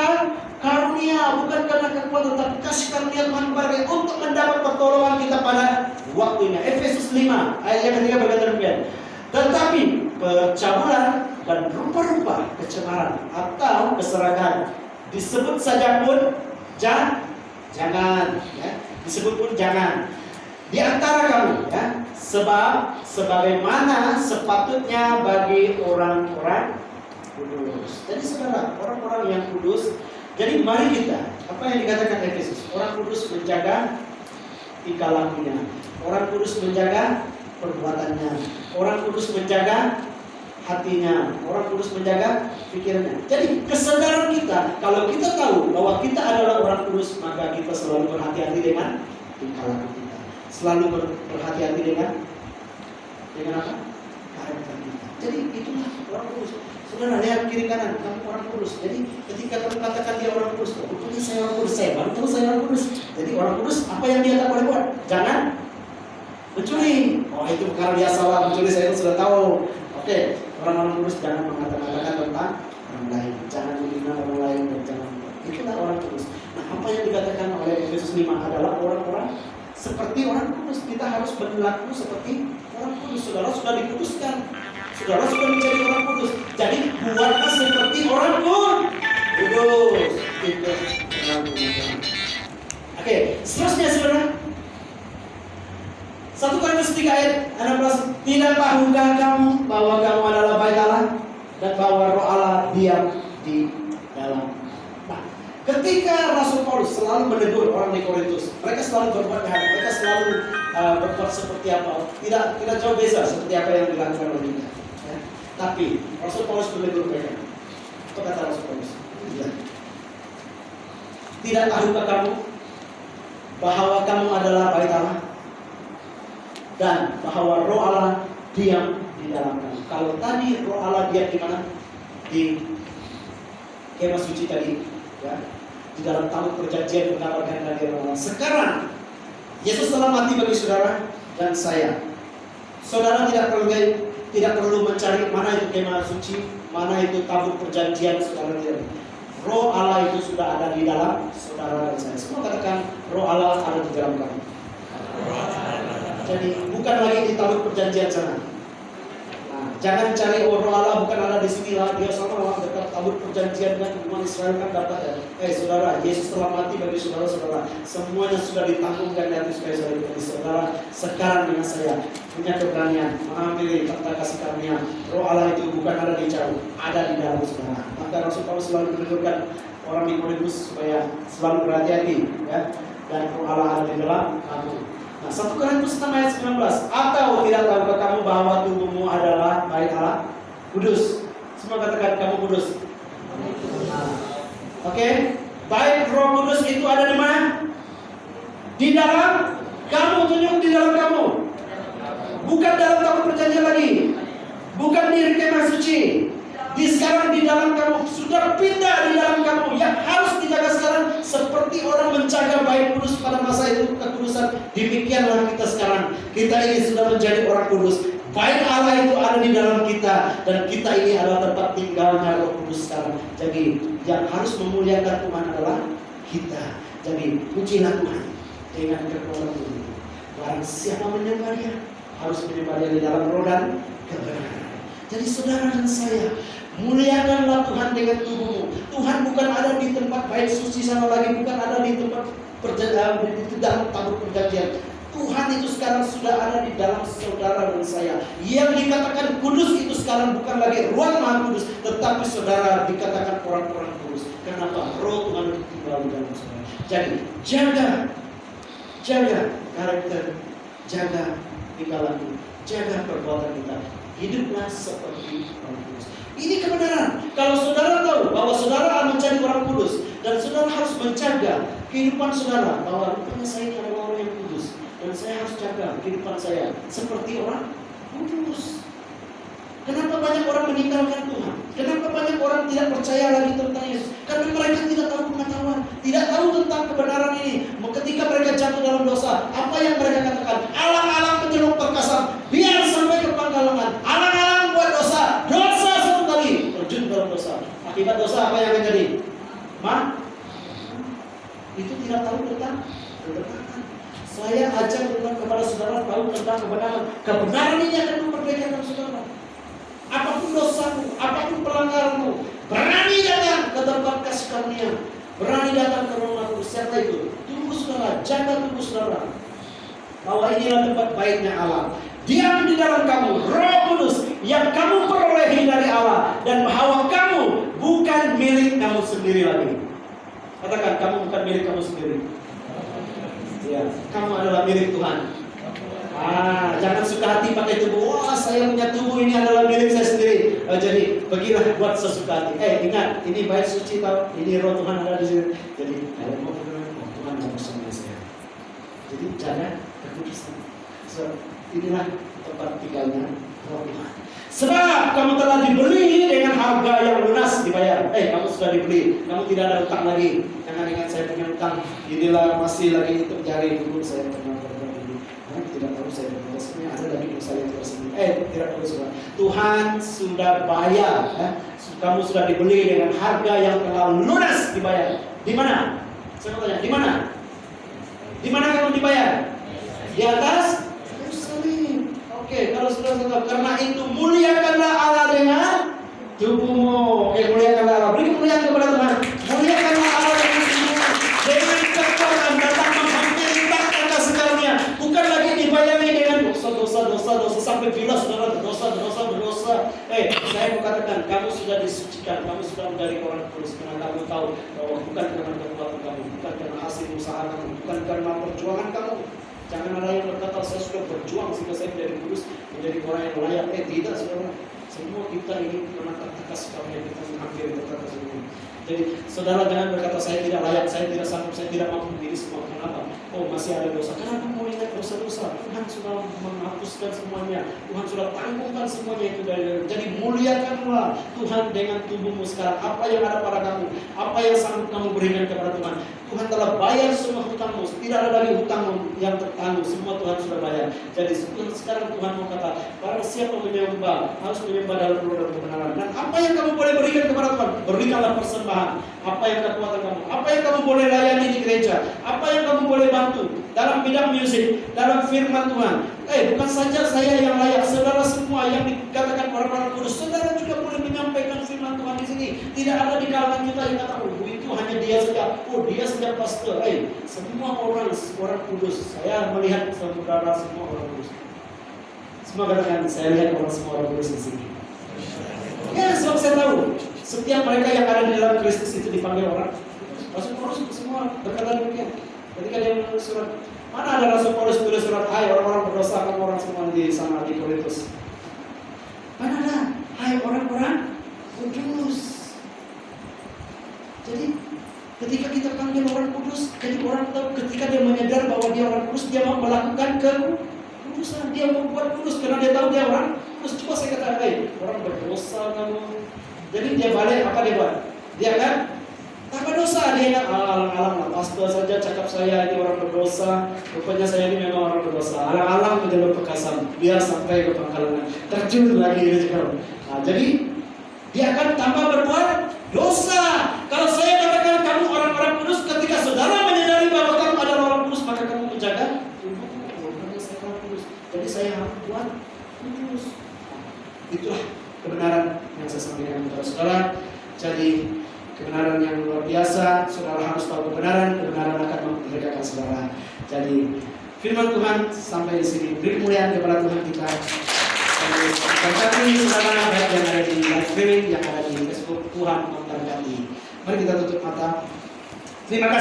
Speaker 2: karunia, bukan karena kekuatan, tapi kasih karunia Tuhan berkati untuk mendapat pertolongan kita pada waktunya. Efesus 5 ayat yang ketiga berkata demikian. Tetapi percabulan dan rupa-rupa kecemaran atau keserakahan disebut saja pun jangan, ya. Disebut pun jangan di antara kamu, ya. Sebab sebagaimana sepatutnya bagi orang-orang kudus. Jadi saudara, orang-orang yang kudus. Jadi mari kita, apa yang dikatakan Efesus, orang kudus menjaga tingkah lakunya, orang kudus menjaga perbuatannya, orang kudus menjaga hatinya, orang kudus menjaga pikirannya. Jadi kesadaran kita, kalau kita tahu bahwa kita adalah orang kudus, maka kita selalu berhati-hati dengan tingkah laku kita, selalu berhati-hati dengan apa? Karakter kita. Jadi itulah orang kudus. Saudara, lihat kiri kanan, kamu orang kudus. Jadi ketika kamu katakan dia orang kudus, pokoknya saya orang kudus, saya baru tahu saya orang kudus. Jadi orang kudus, apa yang dia tak boleh buat? Jangan mencuri. Oh itu karena dia salah mencuri, saya sudah tahu. Oke, orang-orang kudus jangan mengatakan tentang orang lain, jangan menghina orang lain dan jangan. Itulah orang kudus. Nah, apa yang dikatakan oleh Efesus 5 adalah orang-orang seperti orang kudus. Kita harus berlaku seperti orang kudus. Saudara sudah dikuduskan. Saudara sudah menjadi orang kudus. Jadi buatlah seperti orang kudus. Itu orang kudus. Oke, seterusnya saudara. 1 Korintus 3 ayat 16. Tidak tahukah kamu bahwa kamu adalah bait Allah dan bahwa Roh Allah diam di dalam. Nah, ketika Rasul Paulus selalu menegur orang di Korintus, mereka selalu berbuat jahat, mereka selalu berbuat seperti apa? Tidak jauh beza seperti apa yang dilakukan oleh kita. Ya. Tapi Rasul Paulus menegur mereka. Apa kata Rasul Paulus? Tidak tahukah kamu bahwa kamu adalah bait Allah dan bahwa Roh Allah diam di dalam kamu. Kalau tadi Roh Allah diam di mana? Di kemah suci tadi, ya. Di dalam tabut perjanjian mendapatkan dari Roh Allah. Sekarang Yesus telah mati bagi saudara dan saya. Saudara tidak perlu mencari mana itu kemah suci, mana itu tabut perjanjian, saudara tidak. Roh Allah itu sudah ada di dalam saudara dan saya. Semua katakan Roh Allah ada di dalam kamu. Jadi bukan lagi di tabut perjanjian sana. Nah, Jangan cari roh Allah bukan ada di sini lah. Dia sama orang dekat tabut perjanjian dengan umat Israel kan dapat ya. Saudara, Yesus telah mati bagi saudara-saudara. Semuanya sudah ditanggungkan di atas kayu salib. Jadi saudara, sekarang dengan saya punya keberanian mengambil kata kasih karunia. Roh Allah itu bukan ada di jauh, ada di dalam saudara. Maka Rasul Paulus selalu menunjukkan orang Nikodemus supaya selalu berhati-hati, ya. Dan roh Allah ada di dalam kamu. Nah, 1 Korintus 6 ayat 19. Atau tidak tahukah kamu bahwa tubuhmu adalah bait Allah kudus? Semua katakan kamu kudus. Oke. Bait Roh Kudus itu ada di mana? Di dalam kamu, tunjuk di dalam kamu. Bukan dalam tabut perjanjian lagi. Bukan di kemah suci. Sekarang di dalam kamu, sudah pindah di dalam kamu. Yang harus dijaga sekarang seperti orang menjaga bait kudus pada masa itu kekudusan. Demikianlah kita sekarang. Kita ini sudah menjadi orang kudus. Bait Allah itu ada di dalam kita, dan kita ini adalah tempat tinggalnya Roh Kudus sekarang. Jadi yang harus memuliakan Tuhan adalah kita. Jadi pujilah Tuhan dengan kekuatan tubuh. Barang siapa menyembah Dia, harus menyembah Dia di dalam roh dan kebenaran. Jadi saudara dan saya, muliakanlah Tuhan dengan tubuhmu. Tuhan bukan ada di tempat bait suci sana lagi, bukan ada di tempat perjanjian, di dalam tabut perjanjian. Tuhan itu sekarang sudah ada di dalam saudara dan saya. Yang dikatakan kudus itu sekarang bukan lagi ruang maha kudus, tetapi saudara dikatakan orang-orang kudus. Kenapa? Roh Tuhan itu tinggal di dalam saudara. Jadi jaga karakter, jaga tingkalanmu, jaga perbuatan kita. Hiduplah seperti orang kudus. Ini kebenaran. Kalau saudara tahu bahwa saudara akan menjadi orang kudus, dan saudara harus menjaga kehidupan saudara, bahwa rupanya saya ini adalah orang yang kudus, dan saya harus jaga kehidupan saya seperti orang kudus. Kenapa banyak orang meninggalkan Tuhan? Kenapa banyak orang tidak percaya lagi tentang Yesus? Karena mereka tidak tahu pengetahuan, tidak tahu tentang kebenaran ini. Ketika mereka jatuh dalam dosa, apa yang mereka katakan? Alang-alang penyeluk perkasa, biar sampai ke pangkalan. Alang-alang buat dosa satu kali, terjun dalam dosa. Akibat dosa apa yang terjadi? Itu tidak tahu tentang kebenaran. Saya ajak kepada saudara tahu tentang kebenaran. Kebenaran ini akan memerdekakan saudara. Apapun dosamu, apapun pelanggaranmu, berani datang ke tempat kasih karunia, berani datang ke rumah kudus. Siapa itu? Tubuh saudara, jaga tubuh saudara. Bahwa inilah tempat baitnya Allah. Diam di dalam kamu, Roh Kudus yang kamu perolehi dari Allah, dan bahwa kamu bukan milik kamu sendiri lagi. Katakan, kamu bukan milik kamu sendiri. Ya, kamu adalah milik Tuhan. Jangan suka hati pakai tubuh. Wah, saya punya tubuh, ini adalah milik saya sendiri. Jadi pergilah buat sesuka hati. Ingat, ini bait suci tahu. Ini roh Tuhan ada di sini. Jadi kalau mau Tuhan mau bersama saya. Jadi jaga kekudusan. Inilah tempat tinggalnya roh Tuhan. Sebab kamu telah dibeli dengan harga yang lunas dibayar. Kamu sudah dibeli. Kamu tidak ada utang lagi. Jangan ingat saya punya utang. Inilah masih lagi itu jari dulu saya pernah tidak tahu saya berdosa, sebenarnya ada lagi dosa yang tersembunyi. Tidak tahu saudara. Tuhan sudah bayar. Kamu sudah dibeli dengan harga yang telah lunas dibayar. Di mana? Saya mau tanya, di mana? Di mana kamu dibayar? Di atas Yerusalem. Oke, kalau sudah tahu, karena itu muliakanlah Allah dengan tubuhmu. Muliakanlah Allah. Beri kemuliaan kepada Tuhan. Muliakanlah Allah dengan tubuhmu. Dengan kekuatan datang menghampiri tahta kasih karunia. Bukan lagi dibayangi dengan dosa sampai bila saudara berdosa. Saya mau katakan, kamu sudah disucikan, kamu sudah menjadi orang kudus, karena kamu tahu bahwa bukan karena kekuatan kamu, bukan karena hasil usaha kamu, bukan karena perjuangan kamu. Jangan ada yang berkata saya sudah berjuang sehingga saya menjadi kudus, menjadi orang yang layak. Tidak saudara. Semua kita ini karena tahta kasih karunia kita menghampiri tahta kasih karunia. Jadi saudara jangan berkata saya tidak layak, saya tidak sanggup, saya tidak mampu diri semua. Kenapa? Masih ada dosa. Kenapa mau ingat dosa-dosa? Tuhan sudah menghapuskan semuanya. Tuhan sudah tanggungkan semuanya itu dari. Jadi muliakanlah Tuhan dengan tubuhmu sekarang. Apa yang ada pada kamu, apa yang sanggup kamu berikan kepada Tuhan. Tuhan telah bayar semua hutangmu. Tidak ada lagi hutang yang tertanggung. Semua Tuhan sudah bayar. Jadi sekarang Tuhan mau kata, barang siapa menyembah harus menyembah dalam roh dan kebenaran. Dan apa yang kamu boleh berikan kepada Tuhan, berikanlah persembahan. Apa yang kekuatan kamu, apa yang kamu boleh layani di gereja, apa yang kamu boleh bantu dalam bidang musik, dalam firman Tuhan. Bukan saja saya yang layak, saudara semua yang dikatakan orang Kudus. Saudara juga boleh menyampaikan firman Tuhan di sini. Tidak ada di kalangan kita yang kata, oh itu hanya dia saja. Oh dia saja pastor. Semua orang kudus. Saya melihat saudara semua orang kudus. Semua katakan, saya lihat semua orang kudus di sini. Ya, sebab saya tahu setiap mereka yang ada di dalam Kristus itu dipanggil orang. Rasul Paulus semua berkata demikian. Ketika dia menulis surat, mana ada Rasul Paulus tulis surat, hai orang-orang berdosa, kamu orang semua di sana di Korintus. Mana ada, hai orang-orang kudus. Jadi ketika kita panggil orang kudus, jadi orang tahu ketika dia menyadar bahwa dia orang kudus, dia mau melakukan kekudusan, dia mau buat kudus karena dia tahu dia orang kudus. Coba saya katakan, orang berdosa kamu. Jadi dia balik, apa dia buat? Dia kan tanpa dosa, dia ingat, alang-alang lah, pastor saja cakap saya ini orang berdosa, rupanya saya ini memang orang berdosa. Alang-alang menjalur pekasan, biar sampai ke pangkalan, terjun lagi gitu. Nah, jadi dia akan tambah berbuat dosa. Kalau saya katakan kamu orang-orang kudus, ketika saudara menyadari bahwa kamu adalah orang kudus, maka kamu menjaga rupanya saya orang kudus. Jadi saya harus buat kudus. Itulah kebenaran yang saya sampaikan kepada saudara. Jadi kebenaran yang luar biasa, saudara harus tahu kebenaran akan memerdekakan saudara. Jadi firman Tuhan sampai di sini. Beri kemuliaan kepada Tuhan kita. Berkati saudara baik yang ada di live streaming, yang ada di Facebook, Tuhan memberkati. Mari kita tutup mata. Terima kasih.